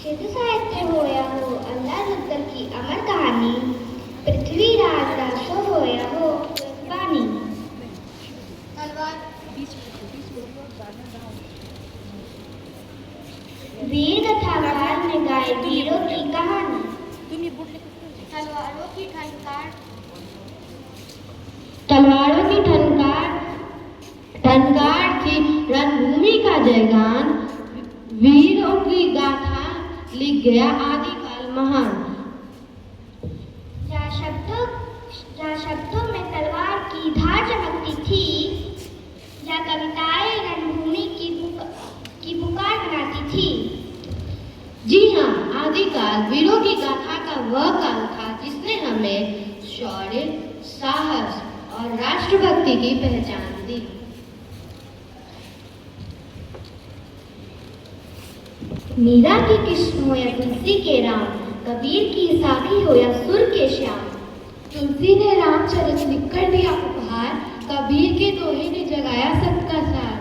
सिद्ध साहित्य होया हो अल्लाह रुद्र की अमर कहानी, पृथ्वी राज रासो होया हो पानी। वीर कथाकार ने गाई वीरों की कहानी। तलवारों की ठनकार की रणभूमि का जयगान, वीरों की गाथा लिख गया आदिकाल महान। जहाँ शब्दों में तलवार की धार चमकती थी, जहाँ कविताएं रणभूमि की पुकार बनाती थी। जी हाँ, आदिकाल वीरों की गाथा का वह काल था जिसने हमें शौर्य, साहस और राष्ट्रभक्ति की पहचान दी। मीरा की कृष्ण हो या तुलसी के राम, कबीर की साखी हो या सुर के श्याम। तुलसी ने रामचरित लिखकर दिया उपहार, कबीर के दोहे ने जगाया सबका सार।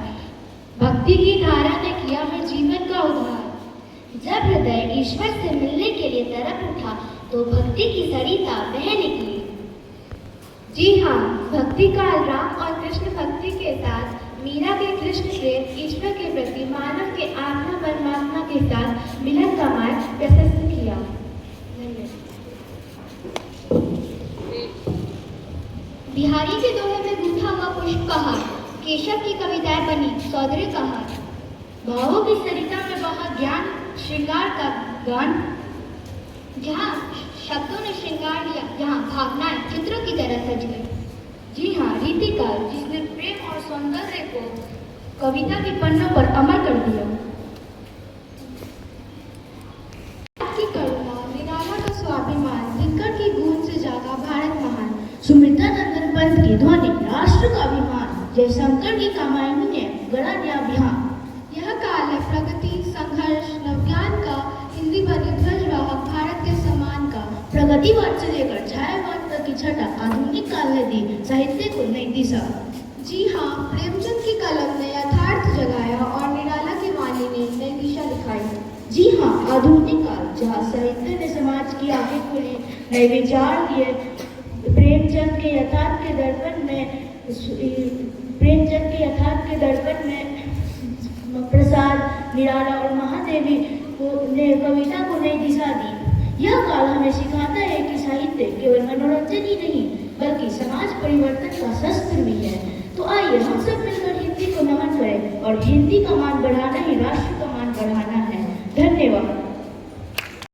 भक्ति की धारा ने किया हर जीवन का उद्धार। जब हृदय ईश्वर से मिलने के लिए तरफ उठा तो भक्ति की सरिता बह निकली। जी हाँ, भक्ति काल राम और कृष्ण भक्ति के साथ मीरा के कृष्ण प्रेम ईश्वर के प्रति मानव के आत्मा परमात्मा के साथ मिलन का मार्ग प्रशस्त किया। बिहारी के दोहे में गूंथा हुआ पुष्प का हार, केशव की कविताएं बनी सौंदर्य का हार। भावों की सरिता में बहा ज्ञान श्रृंगार का गान। जहाँ शब्दों ने श्रृंगार लिया, यहाँ भावनाएं चित्रों की तरह सज गई। जी हाँ, रीतिकाल जिसने प्रेम और सौंदर्य को कविता के पन्नों पर अमर कर दिया। की करुणा, निराला का स्वाभिमान, दिनकर की गूंज से जागा भारत महान। सुमित्रा नंदन पंत की ध्वनि, राष्ट्र का अभिमान। जयशंकर की कामायनी ने गढ़ा दिया बिहार। यह काल है प्रगति, संघर्ष, नवज्ञान का, हिंदी बनी ध्वजवाहक भारत के सम्मान का। प्रगतिवाद से लेकर छायावाद तक की छटा आधुनिक काल ने दी साहित्य को नई दिशा। जी हाँ, प्रेमचंद की कलम ने यथार्थ जगाया और निराला की वाणी ने नई दिशा दिखाई। जी हाँ, आधुनिक काल जहाँ साहित्य ने समाज की आंखें खोली, नए विचार दिए। प्रेमचंद के यथार्थ के दर्पण में प्रसाद, निराला और महादेवी ने कविता को नई दिशा दी। यह काल हमें सिखाता है कि साहित्य केवल मनोरंजन ही नहीं बल्कि समाज परिवर्तन का शस्त्र भी है। तो आइए हम सब मिलकर हिंदी को नमन करें, और हिंदी का मान बढ़ाना ही राष्ट्र का मान बढ़ाना है। धन्यवाद।